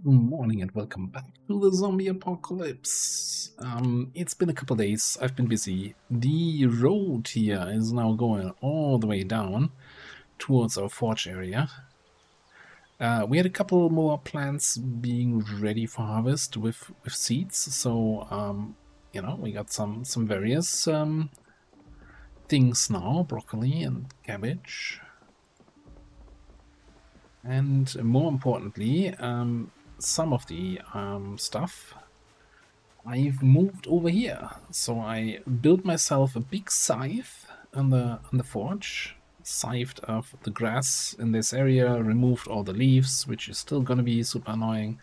Good morning and welcome back to the zombie apocalypse. It's been a couple days, I've been busy. The road here is now going all the way down towards our forge area. We had a couple more plants being ready for harvest with seeds, so we got some various things now, broccoli and cabbage. And more importantly, some of the stuff I've moved over here. So I built myself a big scythe on the forge, scythed off the grass in this area, removed all the leaves, which is still gonna be super annoying,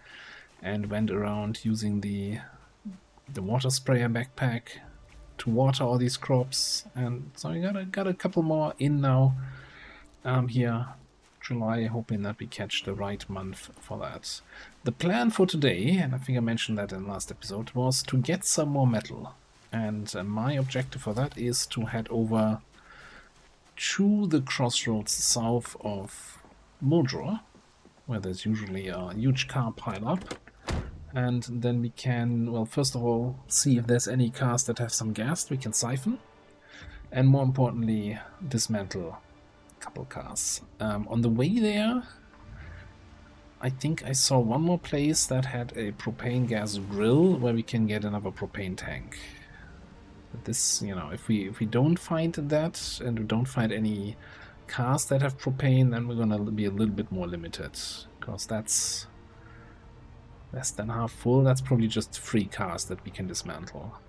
and went around using the water sprayer backpack to water all these crops. And so I got a couple more in now here. July, hoping that we catch the right month for that. The plan for today, and I think I mentioned that in the last episode, was to get some more metal. And my objective for that is to head over to the crossroads south of Muldra, where there's usually a huge car pileup. And then we can, well, first of all, see if there's any cars that have some gas we can siphon. And more importantly, dismantle couple cars. On the way there, I think I saw one more place that had a propane gas grill where we can get another propane tank. But this, if we don't find that and we don't find any cars that have propane, then we're gonna be a little bit more limited, because that's less than half full. That's probably just 3 cars that we can dismantle.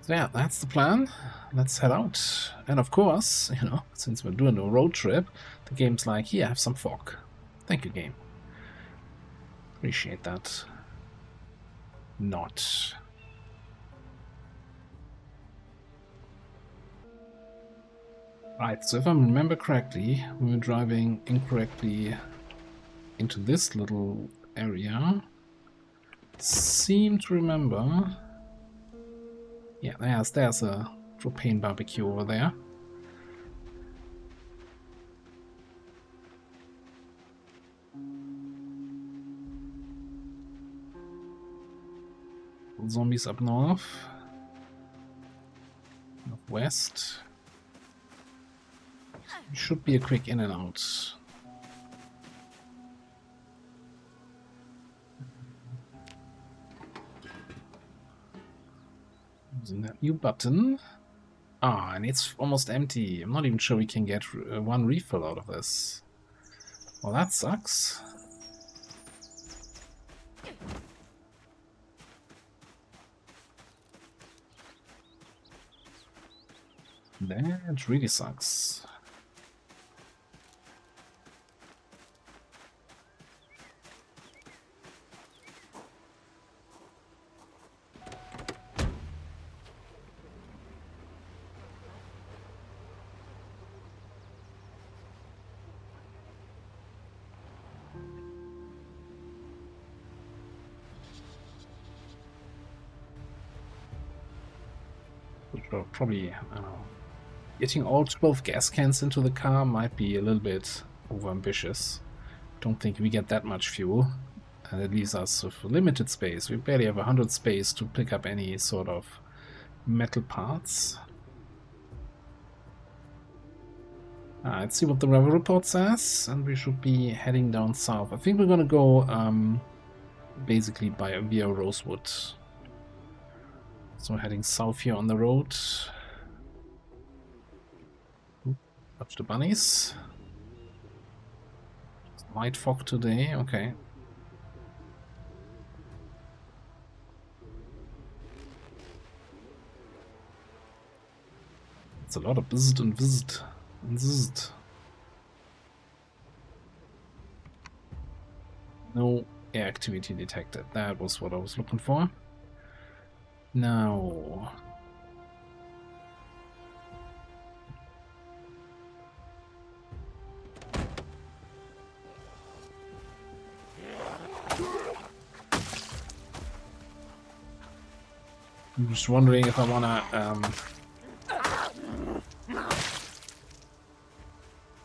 So yeah, that's the plan. Let's head out. And of course, since we're doing a road trip, the game's like, here, have some fog. Thank you, game. Appreciate that. Not. Right, so if I remember correctly, we were driving incorrectly into this little area. Seem to remember... Yeah, there's a propane barbecue over there. Zombies up north. Northwest. Should be a quick in and out. Using that new button. Ah, and it's almost empty. I'm not even sure we can get one refill out of this. Well, that sucks. That really sucks. Probably, getting all 12 gas cans into the car might be a little bit overambitious. Don't think we get that much fuel, and it leaves us with limited space. We barely have 100 space to pick up any sort of metal parts. Let's see what the weather report says, and we should be heading down south. I think we're gonna go basically via Rosewood. So heading south here on the road. Watch the bunnies. Light fog today, okay. It's a lot of visit and visit and visit. No air activity detected. That was what I was looking for. Now, I'm just wondering if I wanna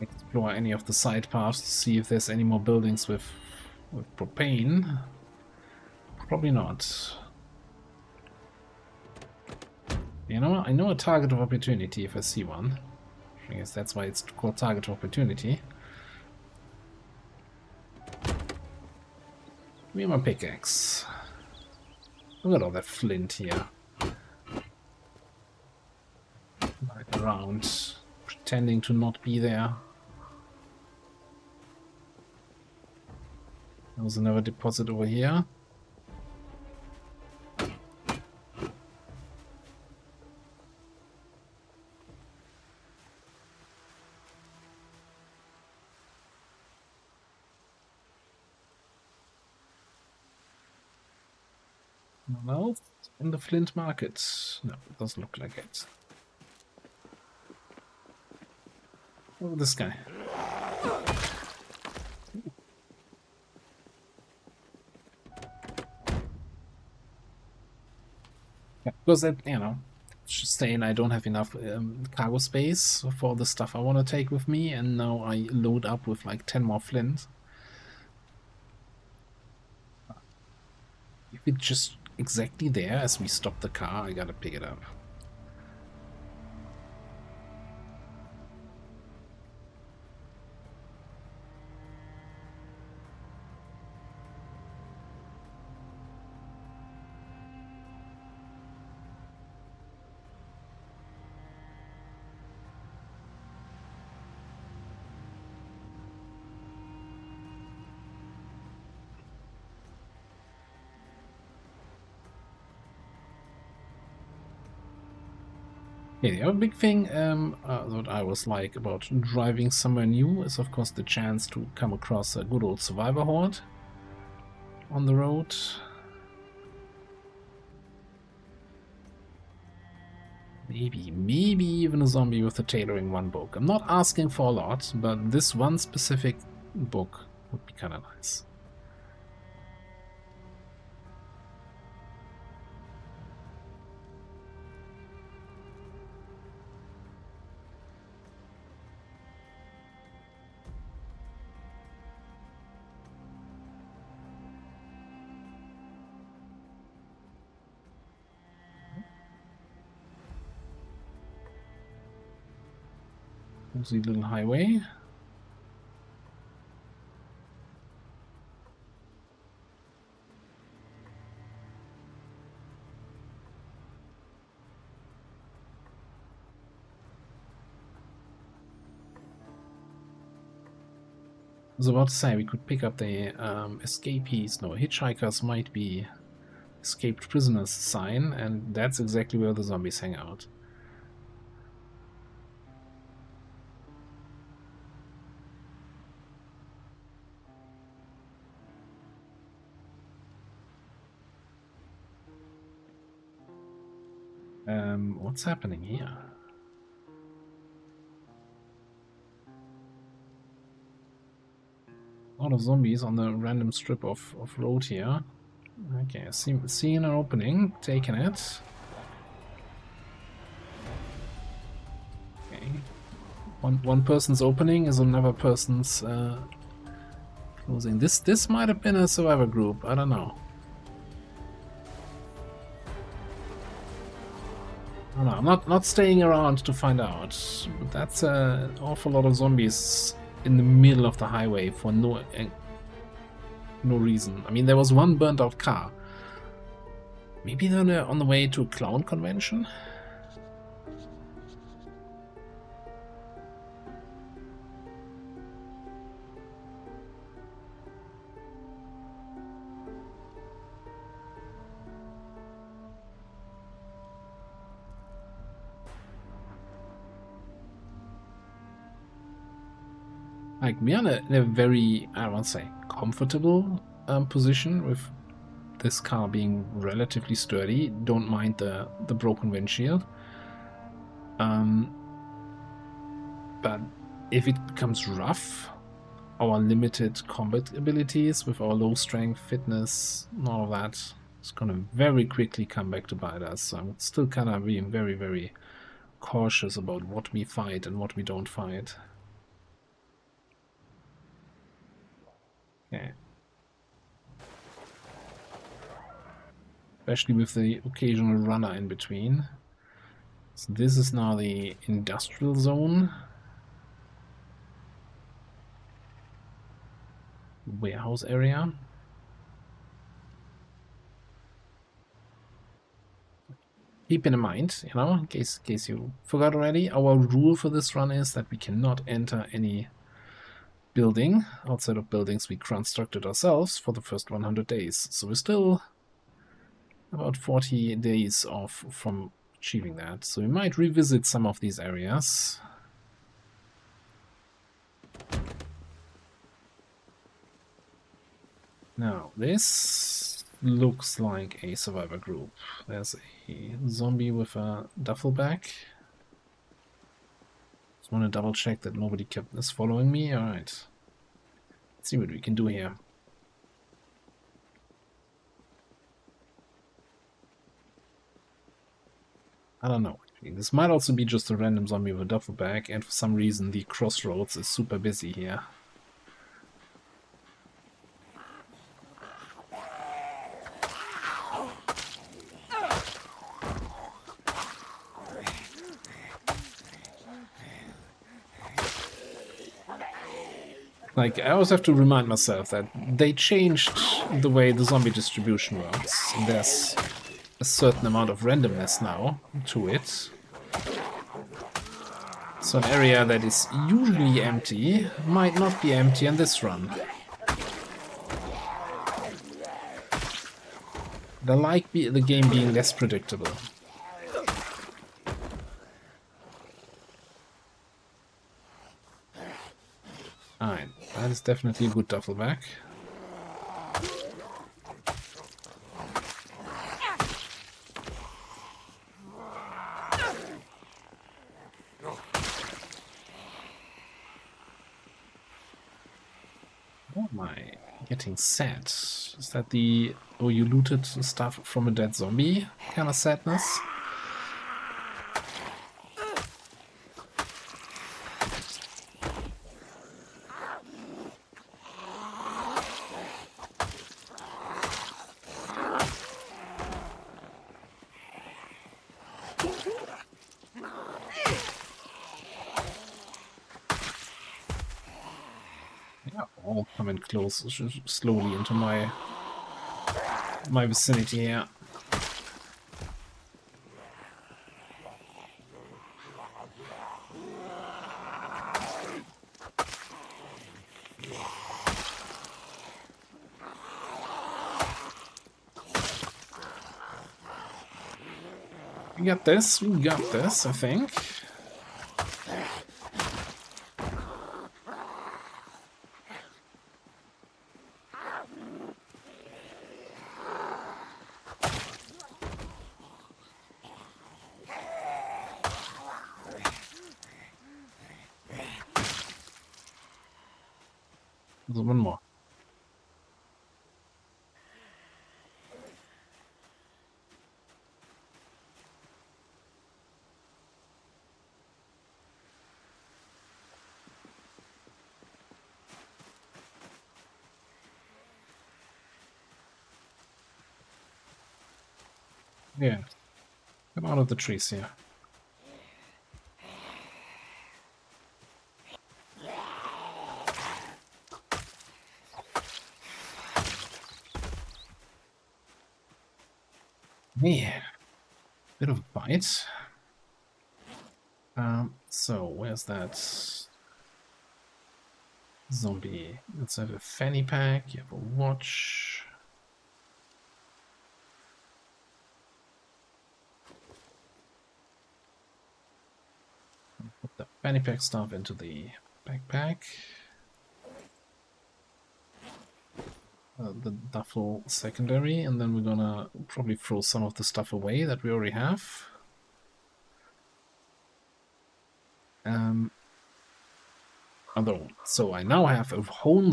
explore any of the side paths to see if there's any more buildings with propane. Probably not. You know, I know a target of opportunity if I see one. I guess that's why it's called target of opportunity. Give me my pickaxe. Look at all that flint here. Right around, pretending to not be there. There's another deposit over here. No, in the flint market. No, it doesn't look like it. Look at this guy. Yeah, because that, you know, just saying I don't have enough cargo space for the stuff I want to take with me, and now I load up with like 10 more flint. If it's just exactly there as we stop the car, I gotta pick it up. Yeah, the other big thing that I was like about driving somewhere new is of course the chance to come across a good old survivor horde on the road. Maybe even a zombie with a tailoring one book. I'm not asking for a lot, but this one specific book would be kind of nice. Cozy little highway. I was about to say we could pick up the escapees. No, hitchhikers might be escaped prisoners sign, and that's exactly where the zombies hang out. What's happening here? A lot of zombies on the random strip of road here. Okay, seeing an opening, taking it. Okay. One person's opening is another person's closing. This might have been a survivor group, I don't know. I don't know, I'm not staying around to find out. But that's an awful lot of zombies in the middle of the highway for no reason. I mean, there was one burnt out car. Maybe they're on the way to a clown convention? Like, we are in a very, I don't want to say, comfortable position with this car being relatively sturdy. Don't mind the broken windshield. But if it becomes rough, our limited combat abilities with our low strength, fitness, and all of that, it's gonna very quickly come back to bite us. So I'm still kind of being very, very cautious about what we fight and what we don't fight. Okay. Especially with the occasional runner in between. So this is now the industrial zone. Warehouse area. Keep in mind, you know, in case you forgot already, our rule for this run is that we cannot enter any building outside of buildings we constructed ourselves for the first 100 days. So we're still about 40 days off from achieving that. So we might revisit some of these areas. Now, this looks like a survivor group. There's a zombie with a duffel bag. Just want to double check that nobody is following me. All right. Let's see what we can do here. I don't know. This might also be just a random zombie with a duffel bag, and for some reason the Crossroads is super busy here. Like, I always have to remind myself that they changed the way the zombie distribution works. And there's a certain amount of randomness now to it. So an area that is usually empty might not be empty on this run. I like the game being less predictable. Alright, that is definitely a good duffel bag. What am I getting sad? Is that the, oh, you looted stuff from a dead zombie kind of sadness? All coming close slowly into my vicinity here. We got this, I think. There's one more. Yeah. Come out of the trees here. Yeah. Bit of a bite. So where's that zombie? Let's have a fanny pack, you have a watch. Put the fanny pack stuff into the backpack. The duffel secondary, and then we're gonna probably throw some of the stuff away that we already have. So I now have a home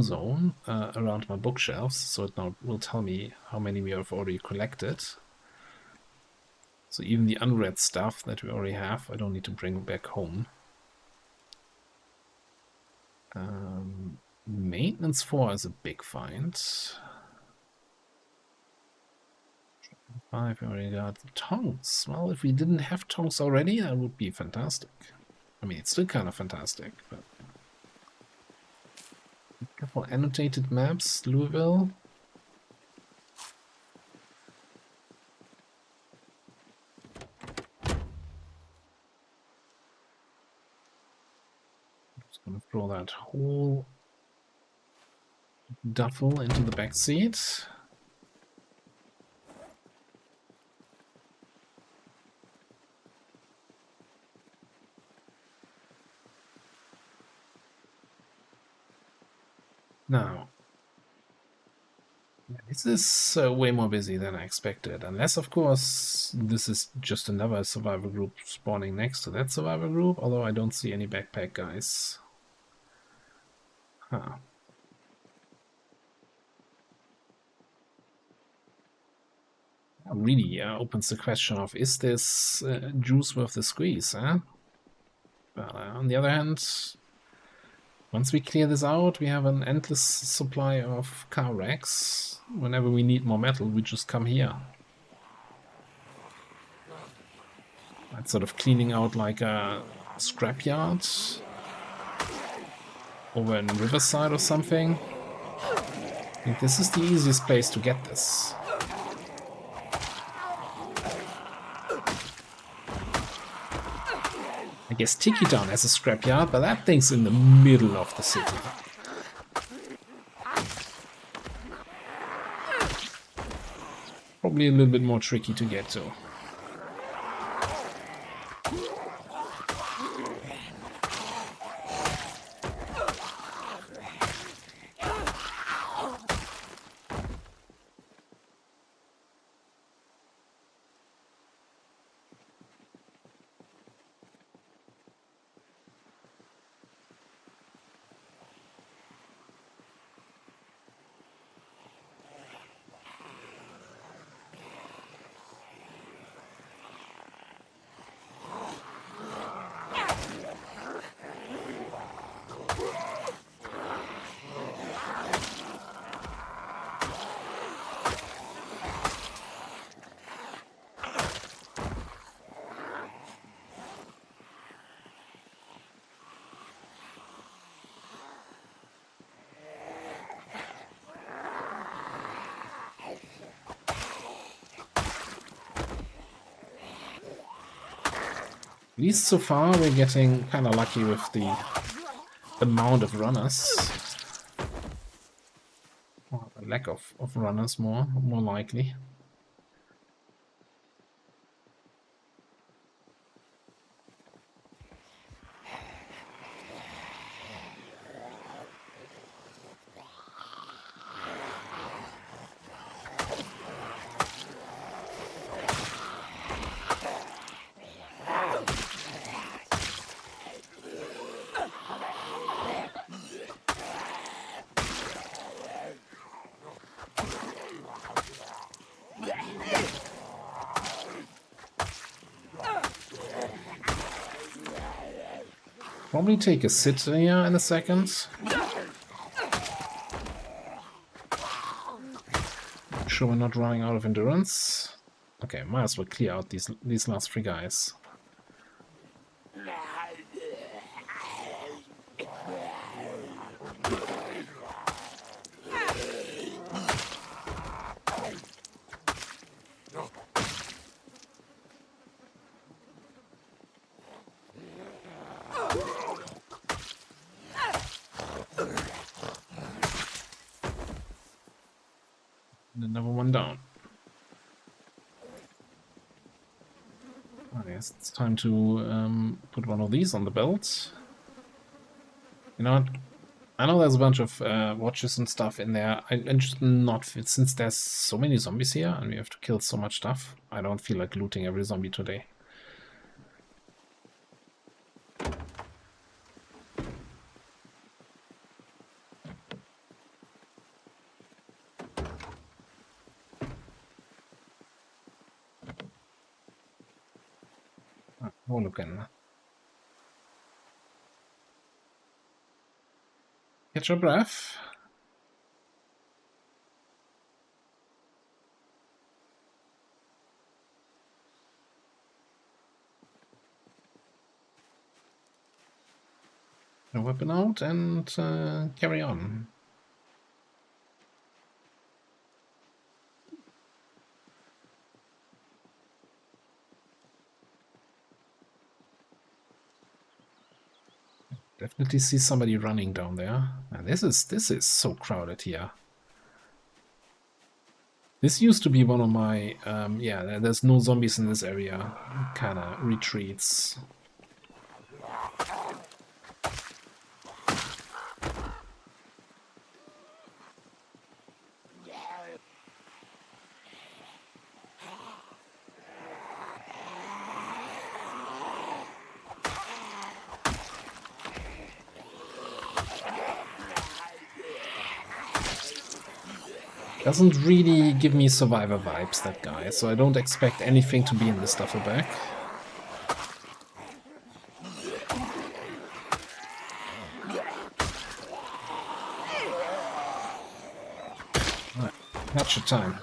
zone around my bookshelves, so it now will tell me how many we have already collected. So even the unread stuff that we already have, I don't need to bring back home. Maintenance 4 is a big find. 5, we already got tongs. Well, if we didn't have tongs already, that would be fantastic. I mean, it's still kind of fantastic, but... A couple annotated maps, Louisville. Just gonna throw that whole duffel into the back seat. Now, this is way more busy than I expected. Unless, of course, this is just another survivor group spawning next to that survivor group, although I don't see any backpack guys. Huh. That really opens the question of, is this juice worth the squeeze, huh? But on the other hand, once we clear this out, we have an endless supply of car wrecks. Whenever we need more metal, we just come here. It's sort of cleaning out like a scrapyard over in Riverside or something. I think this is the easiest place to get this. I guess Tiki Town has a scrapyard, but that thing's in the middle of the city. Probably a little bit more tricky to get to. At least so far we're getting kind of lucky with the amount of runners. Or the lack of runners more likely. Probably take a sit here in a second. Sure we're not running out of endurance. Okay, might as well clear out these last 3 guys. Another one down. I guess it's time to put one of these on the belt. You know what? I know there's a bunch of watches and stuff in there. I'm just not fit, since there's so many zombies here and we have to kill so much stuff. I don't feel like looting every zombie today. Oh, look in. Catch your breath. A weapon out and carry on. Definitely see somebody running down there. And this is so crowded here. This used to be one of my yeah, there's no zombies in this area kind of retreats. Doesn't really give me Survivor vibes, that guy, so I don't expect anything to be in this duffel bag. Alright, that's your time.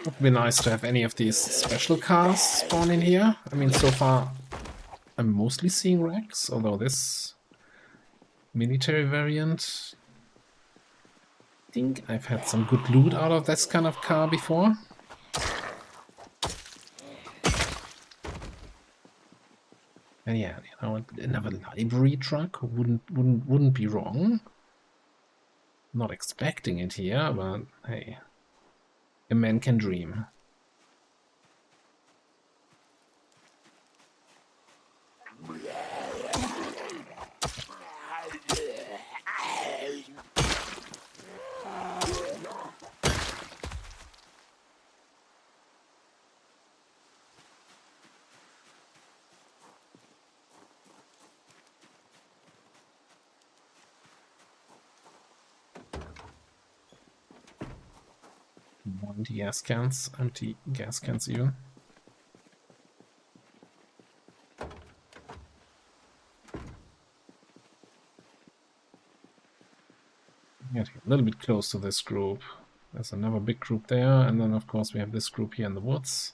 Would be nice to have any of these special cars spawn in here. I mean, so far I'm mostly seeing wrecks, although this military variant, I think I've had some good loot out of this kind of car before. And yeah, you know, another library truck wouldn't be wrong. Not expecting it here, but hey, a man can dream. Empty gas cans even. Get a little bit close to this group. There's another big group there, and then of course we have this group here in the woods.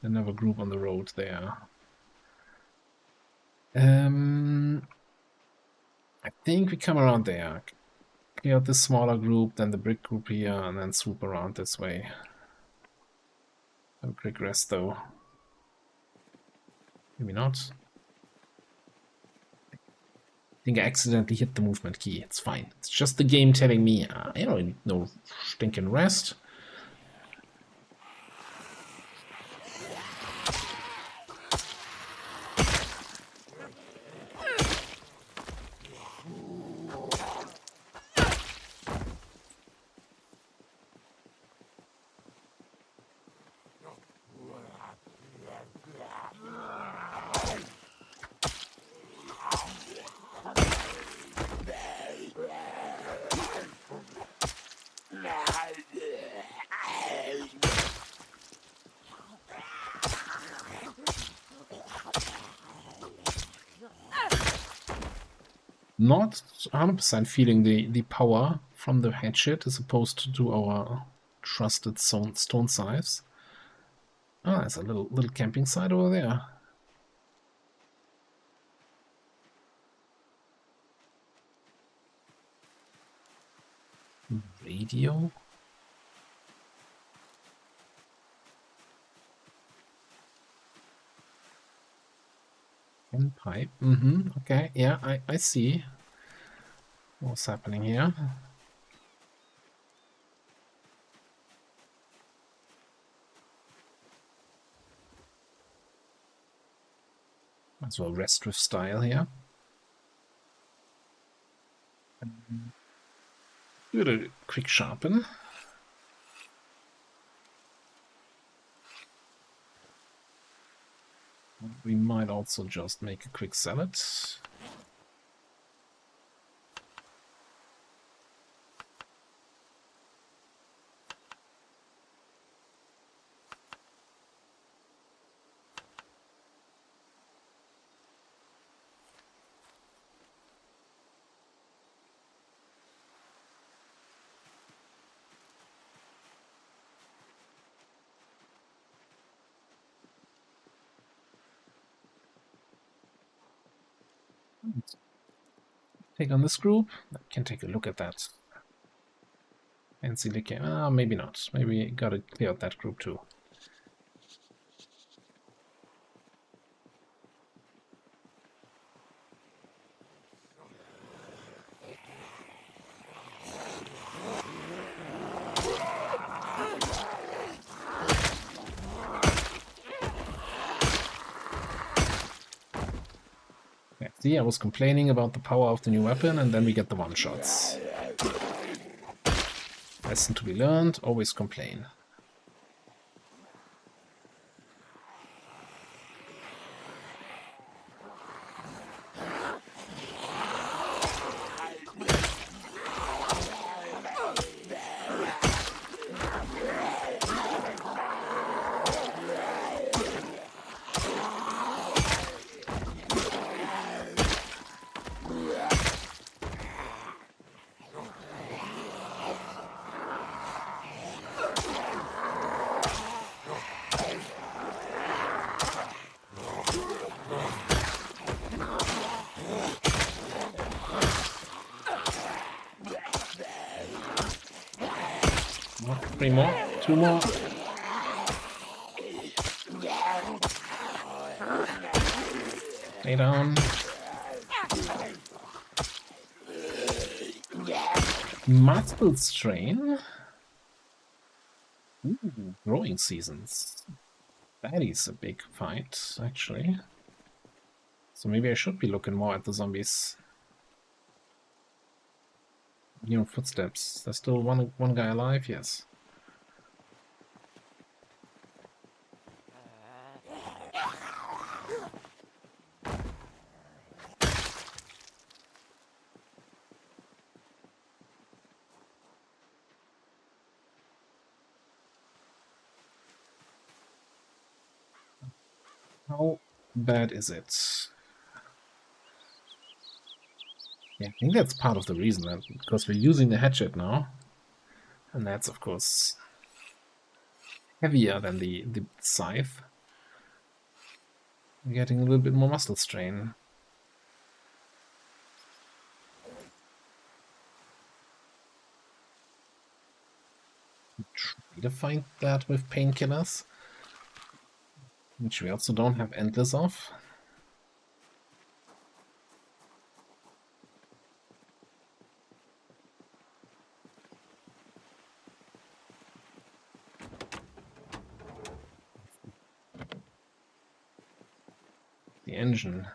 Another group on the road there. I think we come around there. Clear out this smaller group, then the big group here, and then swoop around this way. Have a quick rest though. Maybe not. I think I accidentally hit the movement key. It's fine. It's just the game telling me, I don't need no stinking rest. Not 100% feeling the power from the hatchet as opposed to our trusted stone scythes. Ah, there's a little camping site over there. Radio? And pipe. Okay, yeah, I see what's happening here. Might as well rest with style here. Do a quick sharpen. We might also just make a quick salad. Take on this group. I can take a look at that. Fancy licking. Ah, maybe not. Maybe gotta clear out that group too. Yeah, see, I was complaining about the power of the new weapon, and then we get the one-shots. Lesson to be learned, always complain. Three more, two more. Lay down. Muscle strain. Ooh, growing seasons. That is a big fight, actually. So maybe I should be looking more at the zombies. New footsteps. There's still one guy alive, yes. How bad is it? Yeah, I think that's part of the reason, that because we're using the hatchet now. And that's, of course, heavier than the scythe. We're getting a little bit more muscle strain. Try to find that with painkillers, which we also don't have endless of. The engine.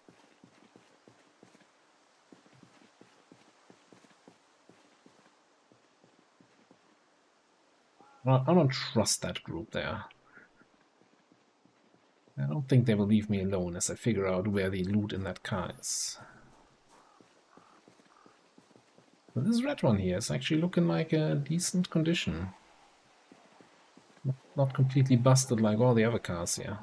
I don't trust that group there. I don't think they will leave me alone as I figure out where the loot in that car is. But this red one here is actually looking like a decent condition. Not completely busted like all the other cars here.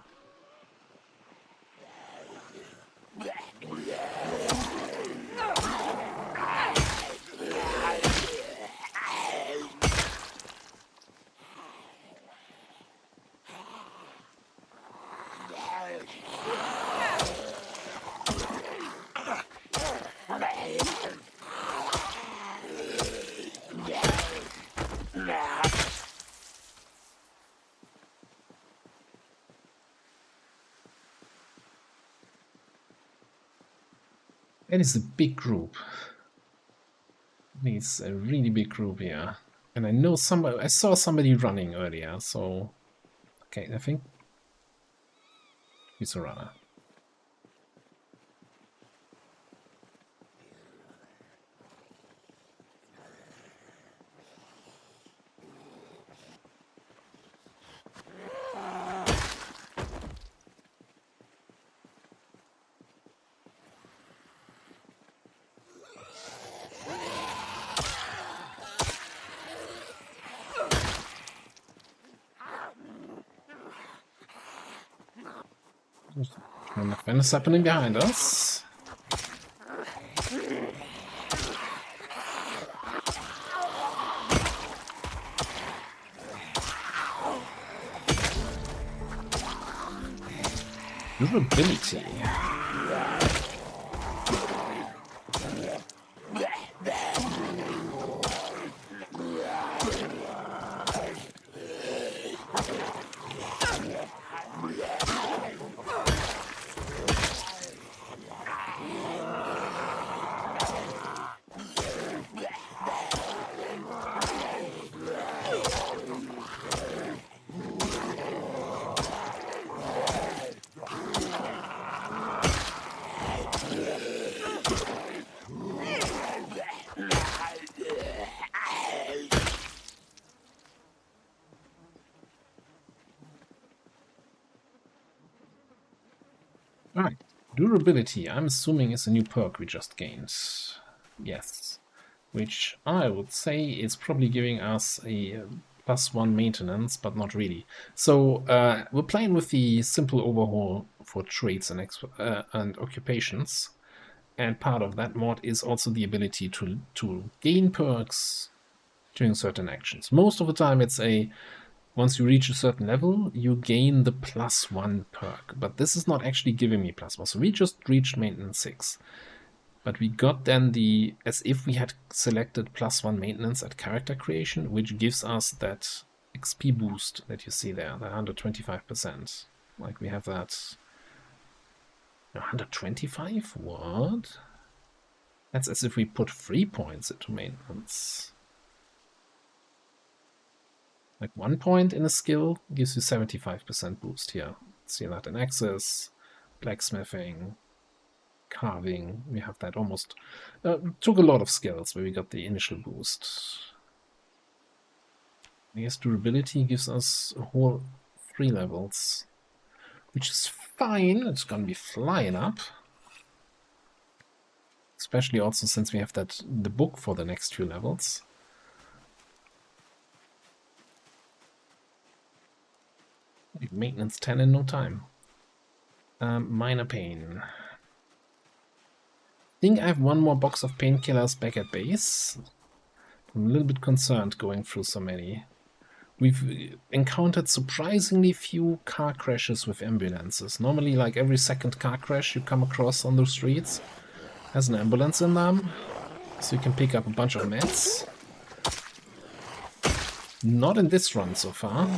It is a big group. It's a really big group here. And I know somebody, I saw somebody running earlier, so... Okay, I think he's a runner. Nothing is happening behind us. Durability. Alright, durability, I'm assuming is a new perk we just gained. Yes. Which I would say is probably giving us a +1 maintenance, but not really. So we're playing with the simple overhaul for traits and occupations. And part of that mod is also the ability to gain perks during certain actions. Most of the time it's once you reach a certain level, you gain the +1 perk. But this is not actually giving me +1. So we just reached maintenance 6. But we got then as if we had selected +1 maintenance at character creation, which gives us that XP boost that you see there, the 125%. Like we have that 125? What? That's as if we put 3 points into maintenance. Like 1 point in a skill gives you 75% boost here. See that in Access, blacksmithing, carving. We have that almost. Took a lot of skills where we got the initial boost. I guess durability gives us a whole 3 levels, which is fine. It's gonna be flying up. Especially also since we have the book for the next few levels. Maintenance 10 in no time. Minor pain. I think I have one more box of painkillers back at base. I'm a little bit concerned going through so many. We've encountered surprisingly few car crashes with ambulances. Normally, like every second car crash you come across on the streets has an ambulance in them, so you can pick up a bunch of meds. Not in this run so far.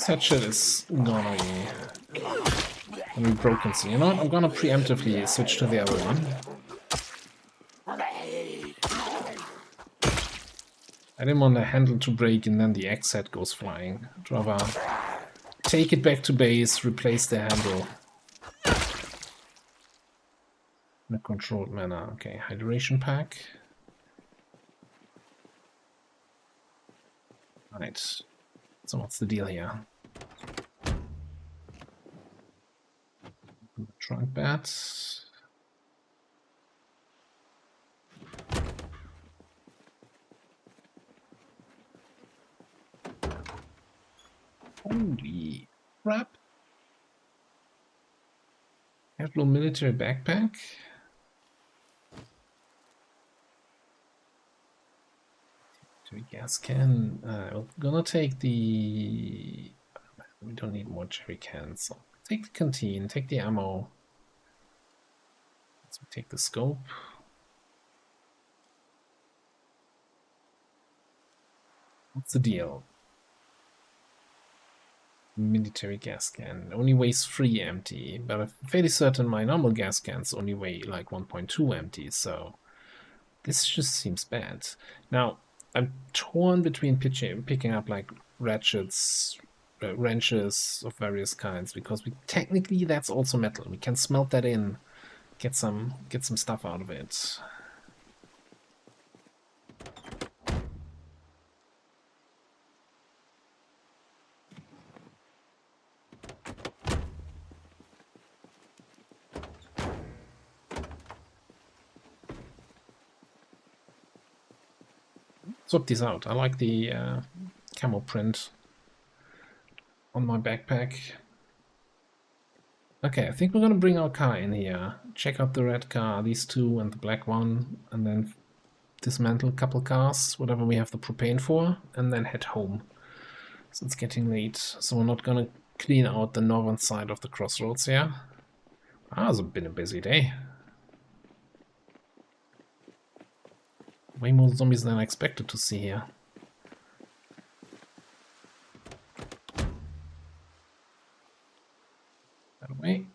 That shit is gonna be broken. So you know what? I'm gonna preemptively switch to the other one. I didn't want the handle to break and then the axe head goes flying. DerAva, take it back to base, replace the handle. In a controlled manner. Okay, hydration pack. Right. So what's the deal here? Open the trunk bed. Holy crap. Casual military backpack. Gas can. We're gonna take the. We don't need more jerry cans. So take the canteen, take the ammo. Let's take the scope. What's the deal? Military gas can only weighs 3 empty, but I'm fairly certain my normal gas cans only weigh like 1.2 empty, so this just seems bad. Now, I'm torn between picking up like ratchets, wrenches of various kinds, because technically that's also metal. We can smelt that in, get some stuff out of it. Swap these out. I like the camo print on my backpack. Okay, I think we're gonna bring our car in here. Check out the red car, these two, and the black one, and then dismantle a couple cars, whatever we have the propane for, and then head home. So it's getting late, so we're not gonna clean out the northern side of the Crossroads here. Ah, it's been a busy day. Way more zombies than I expected to see here. That way.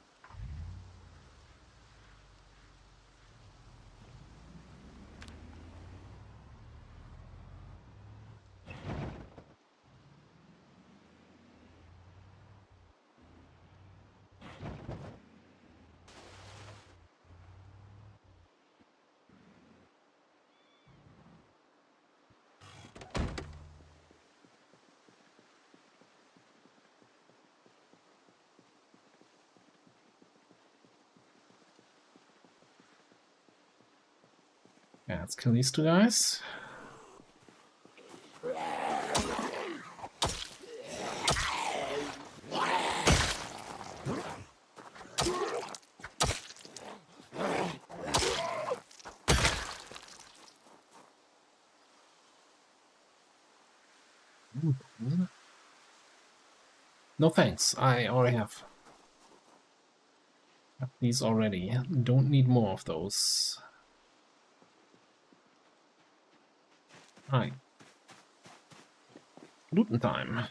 Yeah, let's kill these two guys. No thanks, I already have these already. Don't need more of those. Hi. Looting time.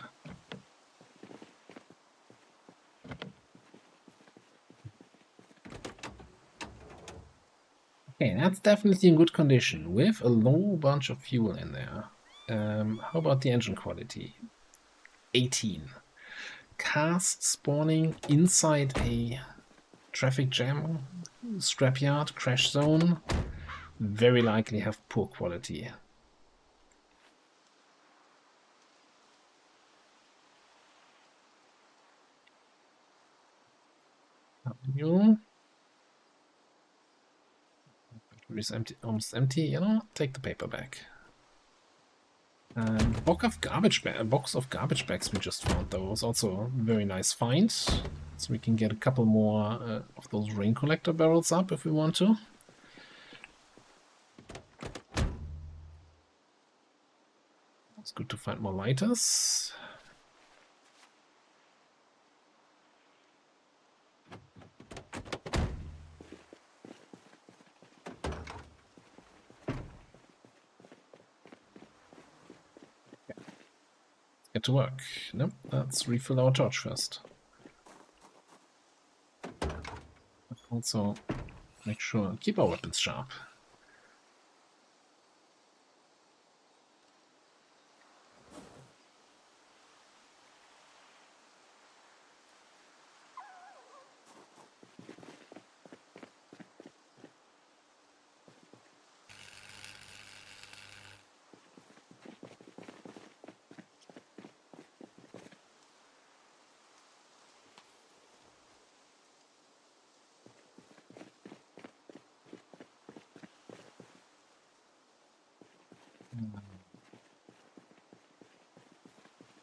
Okay, that's definitely in good condition, with a low bunch of fuel in there. How about the engine quality? 18. Cars spawning inside a traffic jam, scrapyard, crash zone, very likely have poor quality. Battery is empty, almost empty. You know, take the paper back. Box of garbage bags we just found, though, was also a very nice find. So we can get a couple more of those rain collector barrels up if we want to. It's good to find more lighters. Get to work. Nope, let's refill our torch first. Also, make sure, keep our weapons sharp.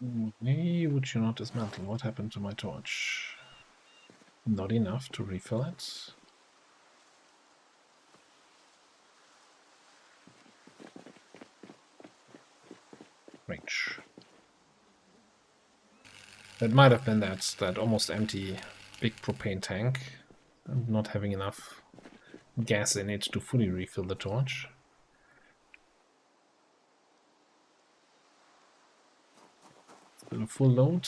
Why would you not dismantle? What happened to my torch? Not enough to refill it. Range. That might have been that almost empty big propane tank and not having enough gas in it to fully refill the torch. Still a full load.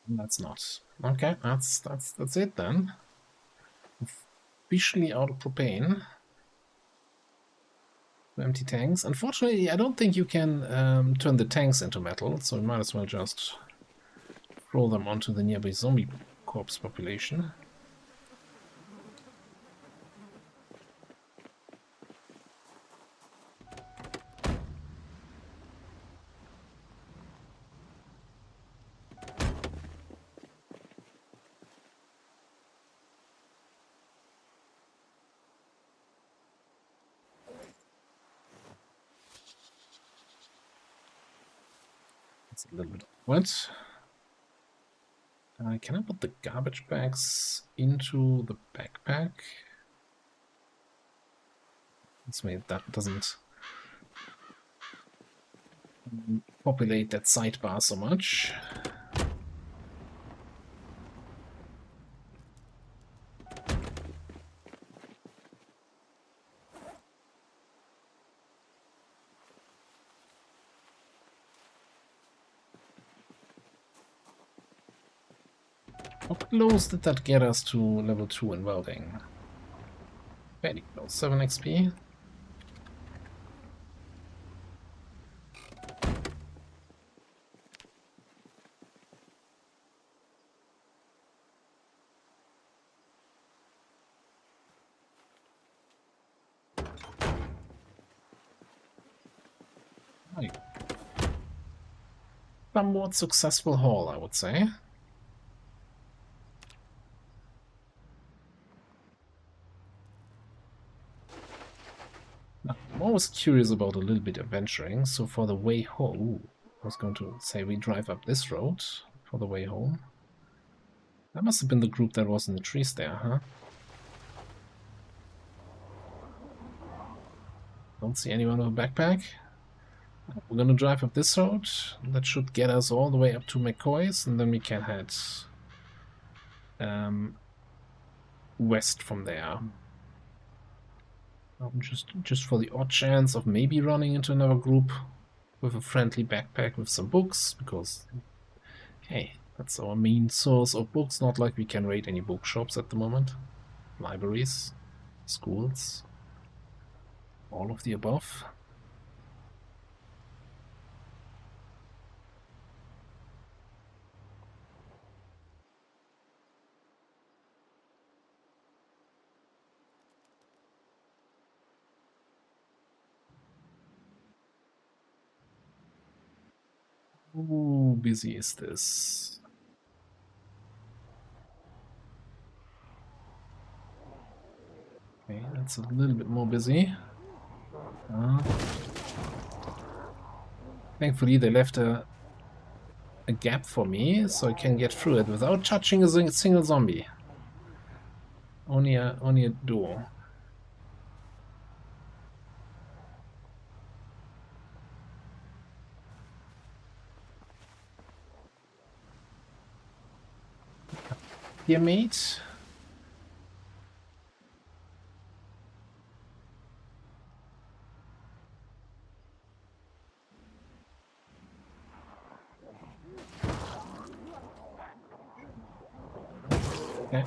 That's not. Okay, that's it then. Officially out of propane. Empty tanks. Unfortunately, I don't think you can turn the tanks into metal, so we might as well just throw them onto the nearby zombie corpse population. It's a little bit awkward. Can I put the garbage bags into the backpack? This way that doesn't populate that sidebar so much. How close did that get us to level 2 in welding? Very close, 7 XP. Somewhat successful haul, I would say. Now, I'm always curious about a little bit adventuring, so for the way home, I was going to say we drive up this road for the way home. That must have been the group that was in the trees there, huh? Don't see anyone with a backpack. We're gonna drive up this road. That should get us all the way up to McCoy's, and then we can head west from there. Just for the odd chance of maybe running into another group with a friendly backpack with some books, because, hey, that's our main source of books. Not like we can raid any bookshops at the moment. Libraries, schools, all of the above. How busy is this? Okay, that's a little bit more busy. Thankfully, they left a gap for me, so I can get through it without touching a single zombie. Only a duo. Here, mate. Okay.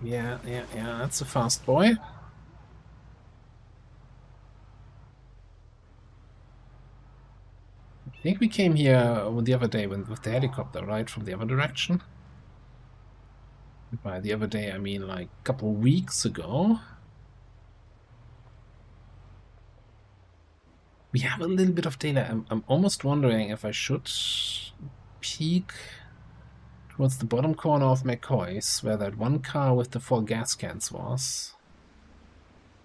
Yeah, that's a fast boy. I think we came here the other day with the helicopter, right? From the other direction. By the other day, I mean like a couple weeks ago. We have a little bit of daylight. I'm almost wondering if I should peek towards the bottom corner of McCoy's, where that one car with the 4 gas cans was.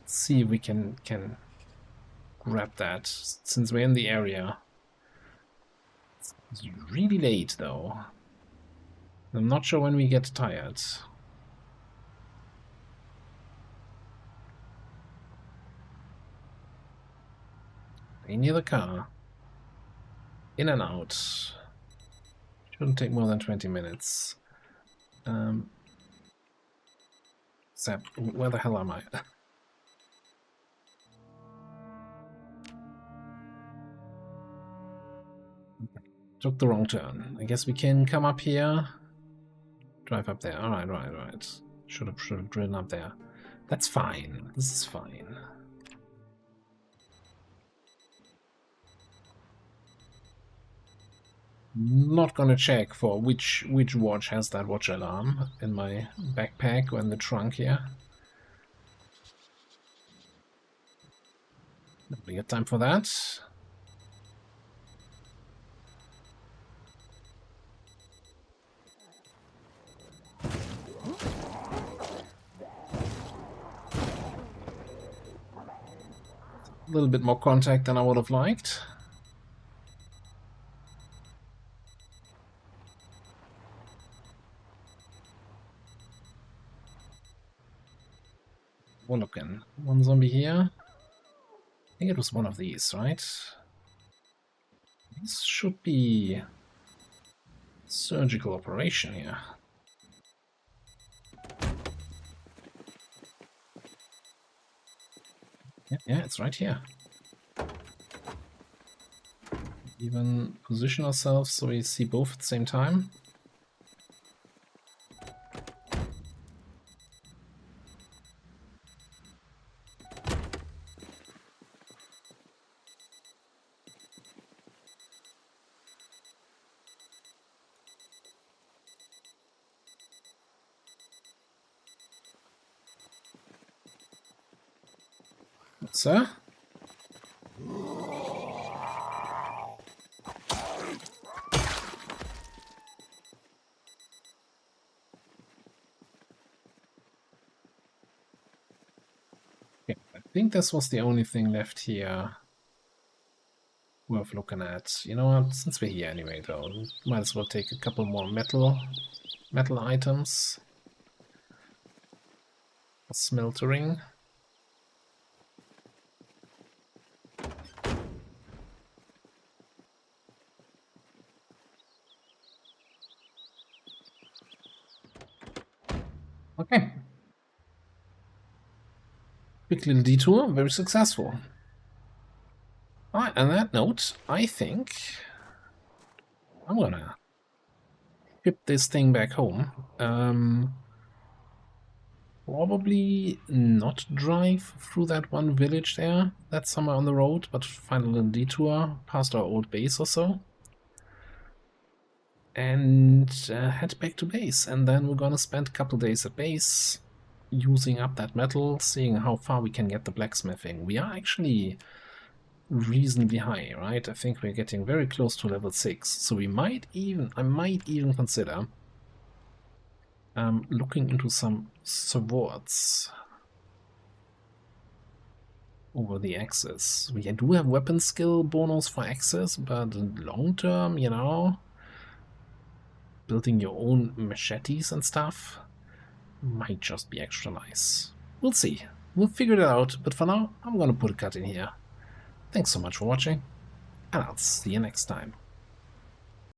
Let's see if we can grab that, since we're in the area. It's really late, though. I'm not sure when we get tired. Stay near the car. In and out. Shouldn't take more than 20 minutes. Zap, where the hell am I? Took the wrong turn. I guess we can come up here. Drive up there. Alright, right. Should have driven up there. That's fine. This is fine. Not gonna check for which watch has that watch alarm in my backpack or in the trunk here. We got time for that. A little bit more contact than I would have liked. We're looking. One zombie here. I think it was one of these, right? This should be surgical operation here. Yeah, it's right here. Even position ourselves so we see both at the same time. Sir? Okay, I think this was the only thing left here worth looking at. You know what, since we're here anyway though, might as well take a couple more metal items. Smeltering. Okay. Quick little detour, very successful. Alright, on that note, I think I'm gonna ship this thing back home. Probably not drive through that one village there. That's somewhere on the road, but find a little detour past our old base or so. And head back to base. And then we're gonna spend a couple days at base using up that metal, seeing how far we can get the blacksmithing. We are actually reasonably high, right? I think we're getting very close to level 6. So I might even consider looking into some swords over the axes. We do have weapon skill bonus for axes, but long term, you know, building your own machetes and stuff might just be extra nice. We'll see. We'll figure it out, but for now, I'm gonna put a cut in here. Thanks so much for watching, and I'll see you next time.